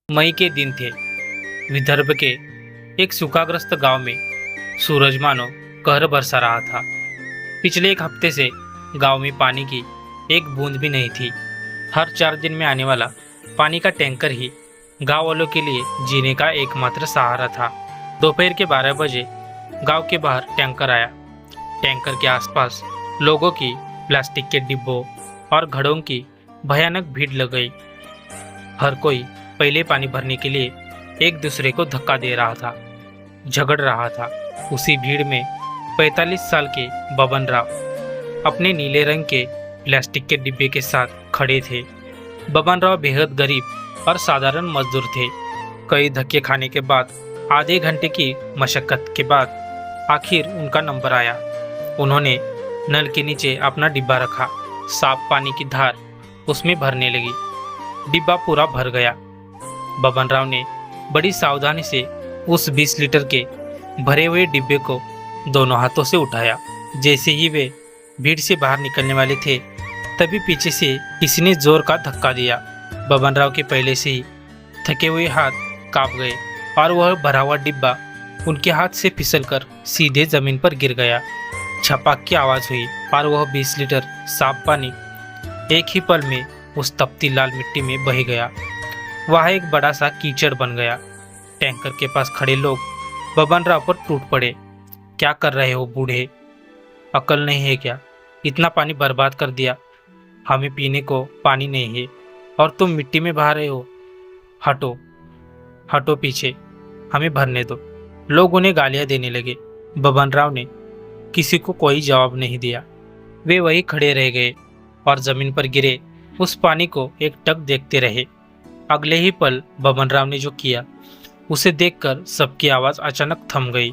मई के दिन थे। विदर्भ के एक सूखाग्रस्त गांव में सूरज मानो कहर बरसा रहा था। पिछले एक हफ्ते से गांव में पानी की एक बूंद भी नहीं थी। हर 4 दिन में आने वाला पानी का टैंकर ही गांव वालों के लिए जीने का एकमात्र सहारा था। दोपहर के 12 बजे गांव के बाहर टैंकर आया। टैंकर के आसपास लोगों की प्लास्टिक के डिब्बों और घड़ों की भयानक भीड़ लग गई। हर कोई पहले पानी भरने के लिए एक दूसरे को धक्का दे रहा था, झगड़ रहा था। उसी भीड़ में 45 साल के बबन राव अपने नीले रंग के प्लास्टिक के डिब्बे के साथ खड़े थे। बबन राव बेहद गरीब और साधारण मजदूर थे। कई धक्के खाने के बाद, आधे घंटे की मशक्कत के बाद आखिर उनका नंबर आया। उन्होंने नल के नीचे अपना डिब्बा रखा। साफ पानी की धार उसमें भरने लगी। डिब्बा पूरा भर गया। बबन राव ने बड़ी सावधानी से उस 20 लीटर के भरे हुए डिब्बे को दोनों हाथों से उठाया। जैसे ही वे भीड़ से बाहर निकलने वाले थे, तभी पीछे से किसी ने जोर का धक्का दिया। बबन राव के पहले से ही थके हुए हाथ कांप गए और वह भरा हुआ डिब्बा उनके हाथ से फिसलकर सीधे जमीन पर गिर गया। छपाक की आवाज़ हुई और वह 20 लीटर साफ पानी एक ही पल में उस तपती लाल मिट्टी में बह गया। वह एक बड़ा सा कीचड़ बन गया। टैंकर के पास खड़े लोग बबन राव पर टूट पड़े। क्या कर रहे हो बूढ़े? अकल नहीं है क्या? इतना पानी बर्बाद कर दिया। हमें पीने को पानी नहीं है और तुम मिट्टी में बहा रहे हो। हटो हटो पीछे, हमें भरने दो। लोग उन्हें गालियां देने लगे। बबन राव ने किसी को कोई जवाब नहीं दिया। वे वहीं खड़े रह गए और जमीन पर गिरे उस पानी को एक टक देखते रहे। अगले ही पल बबन राव ने जो किया उसे देखकर सबकी आवाज़ अचानक थम गई।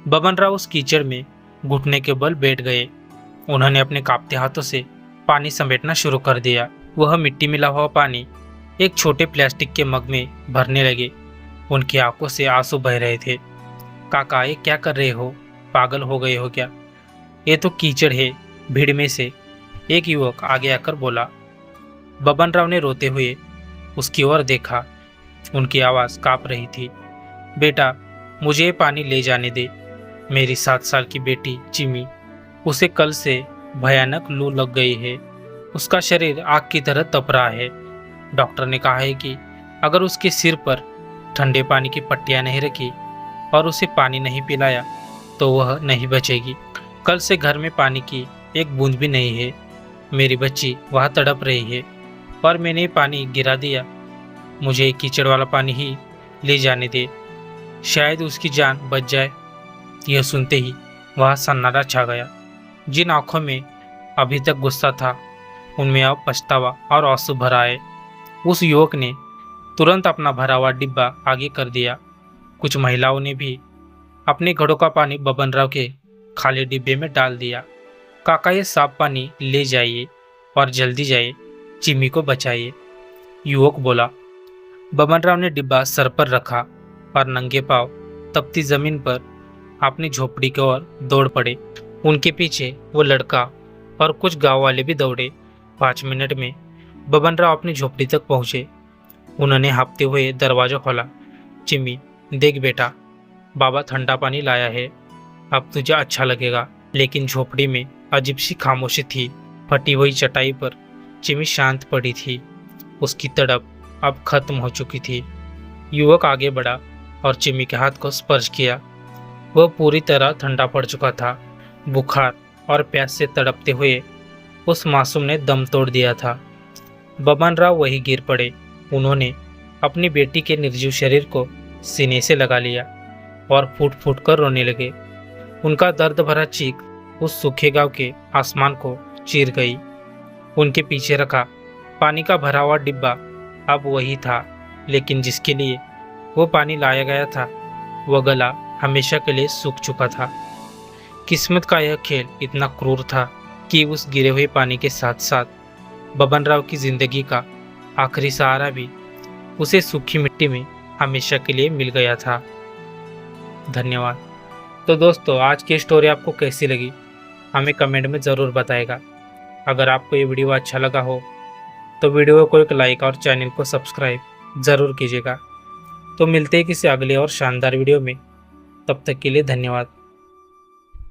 बबन राव उस कीचड़ में घुटने के बल बैठ गए। उन्होंने अपने कांपते हाथों से पानी समेटना शुरू कर दिया। वह मिट्टी मिला हुआ पानी एक छोटे प्लास्टिक के मग में भरने लगे। उनकी आंखों से आंसू बह रहे थे। काका, ये क्या कर रहे हो? पागल हो गए हो क्या? ये तो कीचड़ है। भीड़ में से एक युवक आगे आकर बोला। बबन राव ने रोते हुए उसकी ओर देखा। उनकी आवाज़ कांप रही थी। बेटा, मुझे ये पानी ले जाने दे। मेरी 7 साल की बेटी चिमी, उसे कल से भयानक लू लग गई है। उसका शरीर आग की तरह तप रहा है। डॉक्टर ने कहा है कि अगर उसके सिर पर ठंडे पानी की पट्टियां नहीं रखी और उसे पानी नहीं पिलाया तो वह नहीं बचेगी। कल से घर में पानी की एक बूंद भी नहीं है। मेरी बच्ची वहाँ तड़प रही है और मैंने पानी गिरा दिया। मुझे कीचड़ वाला पानी ही ले जाने दे, शायद उसकी जान बच जाए। यह सुनते ही वह सन्नाटा छा गया। जिन आंखों में अभी तक गुस्सा था, उनमें अब पछतावा और आंसू भर आए। उस युवक ने तुरंत अपना भरा हुआ डिब्बा आगे कर दिया। कुछ महिलाओं ने भी अपने घड़ों का पानी बबन राव के खाली डिब्बे में डाल दिया। काका, ये साफ पानी ले जाइए और जल्दी जाइए, चिमी को बचाइए, युवक बोला। बबन राव ने डिब्बा सर पर रखा और नंगे पांव तपती जमीन पर अपनी झोपड़ी की ओर दौड़ पड़े। उनके पीछे वो लड़का और कुछ गांव वाले भी दौड़े। 5 मिनट में बबन राव अपनी झोपड़ी तक पहुंचे। उन्होंने हाँफते हुए दरवाजा खोला। चिमी, देख बेटा, बाबा ठंडा पानी लाया है, अब तुझे अच्छा लगेगा। लेकिन झोपड़ी में अजीब सी खामोशी थी। फटी हुई चटाई पर चिमी शांत पड़ी थी। उसकी तड़प अब खत्म हो चुकी थी। युवक आगे बढ़ा और चिमी के हाथ को स्पर्श किया। वह पूरी तरह ठंडा पड़ चुका था। बुखार और प्यास से तड़पते हुए उस मासूम ने दम तोड़ दिया था। बबन राव वहीं गिर पड़े। उन्होंने अपनी बेटी के निर्जीव शरीर को सीने से लगा लिया और फूट फूट कर रोने लगे। उनका दर्द भरा चीख उस सूखे गांव के आसमान को चीर गई। उनके पीछे रखा पानी का भरा हुआ डिब्बा अब वही था, लेकिन जिसके लिए वो पानी लाया गया था वह गला हमेशा के लिए सूख चुका था। किस्मत का यह खेल इतना क्रूर था कि उस गिरे हुए पानी के साथ साथ बबन राव की जिंदगी का आखिरी सहारा भी उसे सूखी मिट्टी में हमेशा के लिए मिल गया था। धन्यवाद। तो दोस्तों, आज की स्टोरी आपको कैसी लगी हमें कमेंट में ज़रूर बताएगा। अगर आपको ये वीडियो अच्छा लगा हो तो वीडियो को एक लाइक और चैनल को सब्सक्राइब ज़रूर कीजिएगा। तो मिलते हैं किसी अगले और शानदार वीडियो में। तब तक के लिए धन्यवाद।